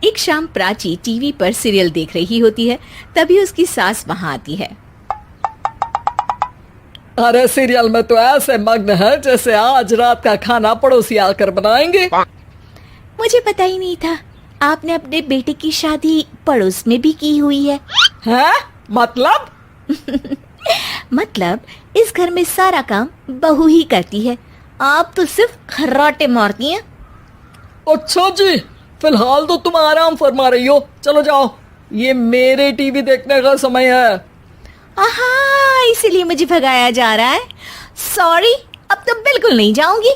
एक शाम प्राची टीवी पर सीरियल देख रही होती है। तभी उसकी सास वहां आती है। अरे सीरियल में तो ऐसे मग्न है जैसे आज रात का खाना पड़ोसी आकर बनाएंगे। मुझे पता ही नहीं था आपने अपने बेटे की शादी पड़ोस में भी की हुई है। हैं? मतलब? मतलब इस घर में सारा काम बहू ही करती है, आप तो सिर्फ खर्राटे मारती हैं। अच्छा जी, फिलहाल तो तुम आराम फरमा रही हो, चलो जाओ, ये मेरे टीवी देखने का समय है। आहा, इसीलिए मुझे भगाया जा रहा है। सॉरी, अब तो बिल्कुल नहीं जाऊंगी।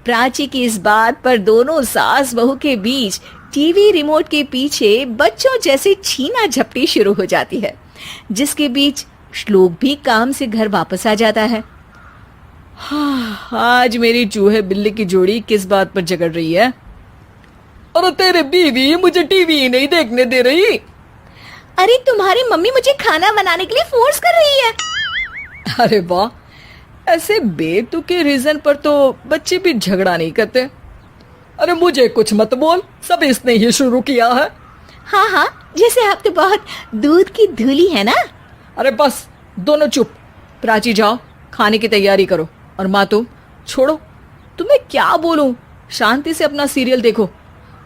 प्राची की इस बात पर दोनों सास बहू के बीच टीवी रिमोट के पीछे बच्चों जैसे छीना झपटी शुरू हो जाती है, जिसके बीच श्लोक भी काम से घर वापस आ जाता है। हाँ, आज मेरी चूहे बिल्ली की जोड़ी किस बात पर झगड़ रही है? अरे तेरे बीवी मुझे टीवी ही नहीं देखने दे रही। अरे तुम्हारी मम्मी मुझे खाना बनाने के लिए फोर्स कर रही है। अरे वाह, ऐसे बेतुके रीजन पर तो बच्चे भी झगड़ा नहीं करते। अरे मुझे कुछ मत बोल, सब इसने ही शुरू किया है। हाँ हाँ, जैसे आप तो बहुत दूध की धूली है ना। अरे बस, दोनों चुप। प्राची जाओ, खाने की तैयारी करो। और माँ तुम छोड़ो, तुम्हें क्या बोलूं, शांति से अपना सीरियल देखो,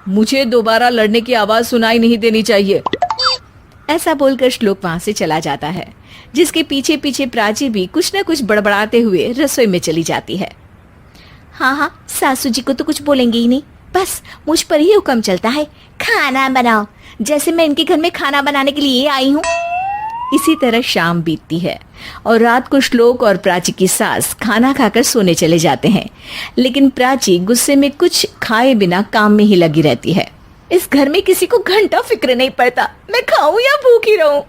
मुझे दोबारा लड़ने की आवाज सुनाई नहीं देनी चाहिए। ऐसा बोलकर श्लोक वहां से चला जाता है, जिसके पीछे पीछे प्राची भी कुछ न कुछ बड़बड़ाते हुए रसोई में चली जाती है। हाँ हाँ, सासू जी को तो कुछ बोलेंगे ही नहीं, बस मुझ पर ही हुक्म चलता है, खाना बनाओ, जैसे मैं इनके घर में खाना बनाने के लिए आई हूँ। इसी तरह शाम बीतती है और रात को श्लोक और प्राची की सास खाना खाकर सोने चले जाते हैं, लेकिन प्राची गुस्से में कुछ खाए बिना काम में ही लगी रहती है। इस घर में किसी को घंटा फिक्र नहीं पड़ता, मैं खाऊं या भूखी रहूं।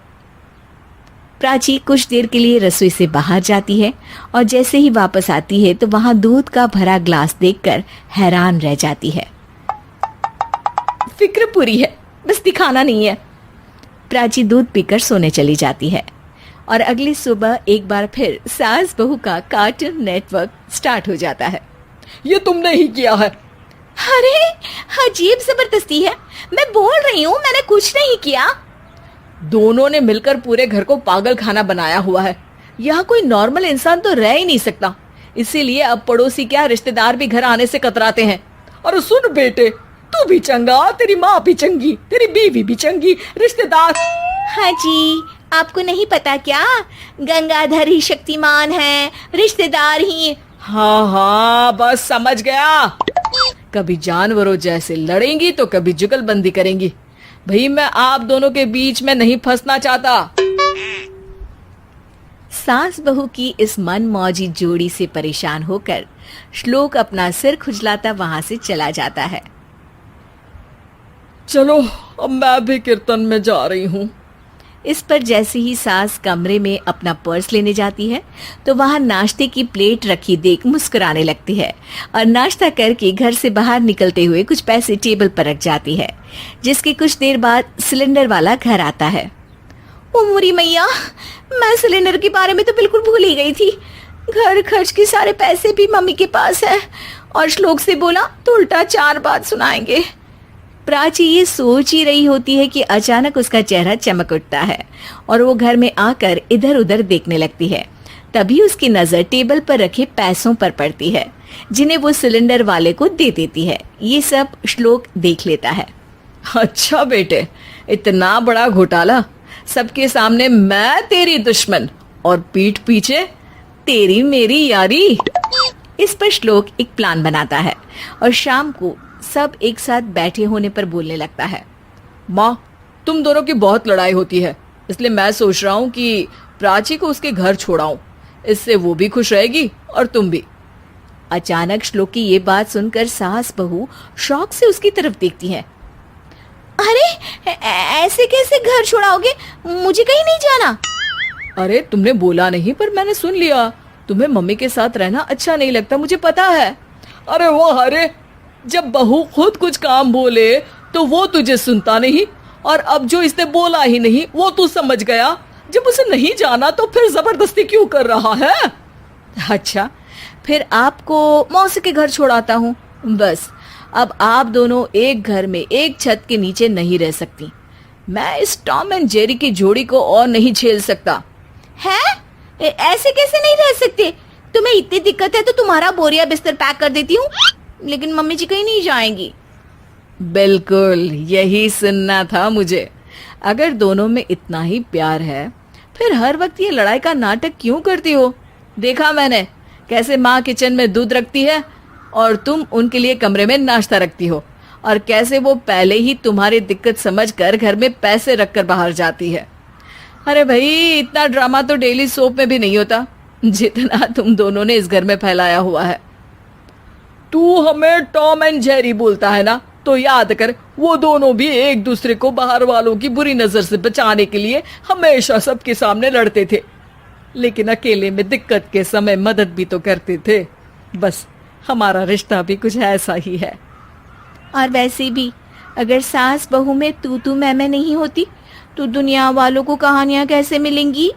प्राची कुछ देर के लिए रसोई से बाहर जाती है और जैसे ही वापस आती है तो वहां दूध का भरा ग्लास देखकर हैरान रह जाती है। फिक्र पूरी है, बस दिखाना नहीं है। प्राची दूध पीकर सोने चली जाती है और अगली सुबह एक बार फिर सास बहू का कार्टून नेटवर्क स्टार्ट हो जाता है। ये तुमने ही किया है। अरे अजीब जबरदस्ती है, मैं बोल रही हूँ मैंने कुछ नहीं किया। दोनों ने मिलकर पूरे घर को पागल खाना बनाया हुआ है। यहाँ कोई नॉर्मल इंसान तो रह ही नहीं सकता, इसीलिए अब पड़ोसी क्या रिश्तेदार भी घर आने से कतराते हैं। और सुन बेटे, तू भी चंगा, तेरी माँ भी चंगी, तेरी बीवी भी चंगी, रिश्तेदार। हाँ जी, आपको नहीं पता क्या, गंगाधर ही शक्तिमान है, रिश्तेदार ही। हाँ हाँ, बस समझ गया। कभी जानवरों जैसे लड़ेंगी तो कभी जुगलबंदी करेंगी। भाई मैं आप दोनों के बीच में नहीं फंसना चाहता। सास बहू की इस मन मौजी जोड़ी से परेशान होकर श्लोक अपना सिर खुजलाता वहां से चला जाता है। चलो अब मैं भी कीर्तन में जा रही हूँ। इस पर जैसे ही सास कमरे में अपना पर्स लेने जाती है तो वहां नाश्ते की प्लेट रखी देख मुस्कुराने लगती है और नाश्ता करके घर से बाहर निकलते हुए कुछ पैसे टेबल पर रख जाती है, जिसके कुछ देर बाद सिलेंडर वाला घर आता है। ओ मुरी मैया, मैं सिलेंडर के बारे में तो बिल्कुल भूल ही गई थी। घर खर्च के सारे पैसे भी मम्मी के पास है और श्लोक से बोला तो उल्टा 4 बात सुनाएंगे। प्राची ये सोच ही रही होती है कि अचानक उसका चेहरा चमक उठता है और वो घर में आकर इधर उधर देखने लगती है। तभी उसकी नजर टेबल पर रखे पैसों पर पड़ती है, जिन्हें वो सिलेंडर वाले को दे देती है। ये सब श्लोक देख लेता है। अच्छा बेटे, इतना बड़ा घोटाला, सबके सामने मैं तेरी दुश्मन और पीठ पीछे तेरी मेरी यारी। इस पर श्लोक एक प्लान बनाता है और शाम को सब एक साथ बैठे होने पर बोलने लगता है। माँ, तुम दोनों की बहुत लड़ाई होती है, इसलिए मैं सोच रहा हूँ कि प्राची को उसके घर छोड़ाऊं, इससे वो भी खुश रहेगी और तुम भी। अचानक श्लोक की ये बात सुनकर सास बहू शौक से उसकी तरफ देखती है। अरे ऐसे कैसे घर छोड़ाओगे, मुझे कहीं नहीं जाना। अरे तुमने बोला नहीं पर मैंने सुन लिया, तुम्हें मम्मी के साथ रहना अच्छा नहीं लगता, मुझे पता है। अरे वाह, अरे जब बहू खुद कुछ काम बोले तो वो तुझे सुनता नहीं, और अब जो इसने बोला ही नहीं वो तू समझ गया। जब उसे नहीं जाना तो फिर जबरदस्ती क्यों कर रहा है? अच्छा, फिर आपको मौसी के घर छोड़ाता हूँ, बस अब आप दोनों एक घर में एक छत के नीचे नहीं रह सकती। मैं इस टॉम एंड जेरी की जोड़ी को और नहीं झेल सकता। है? ऐसे कैसे नहीं रह सकते? तुम्हें इतनी दिक्कत है तो तुम्हारा बोरिया बिस्तर पैक कर देती हूँ, लेकिन मम्मी जी कहीं नहीं जाएंगी। बिल्कुल यही सुनना था मुझे। अगर दोनों में इतना ही प्यार है फिर हर वक्त ये लड़ाई का नाटक क्यों करती हो? देखा मैंने कैसे माँ किचन में दूध रखती है और तुम उनके लिए कमरे में नाश्ता रखती हो, और कैसे वो पहले ही तुम्हारी दिक्कत समझकर घर में पैसे रखकर बाहर जाती है। अरे भाई, इतना ड्रामा तो डेली सोप में भी नहीं होता जितना तुम दोनों ने इस घर में फैलाया हुआ है। तू हमें टॉम एंड जेरी बोलता है ना, तो याद कर वो दोनों भी एक दूसरे को बाहर वालों की बुरी नजर से बचाने के लिए हमेशा सबके सामने लड़ते थे, लेकिन अकेले में दिक्कत के समय मदद भी तो करते थे। बस हमारा रिश्ता भी कुछ ऐसा ही है। और वैसे भी अगर सास बहू में तू मैं नहीं होती तो दुनिया वालों को कहानियां कैसे मिलेंगी?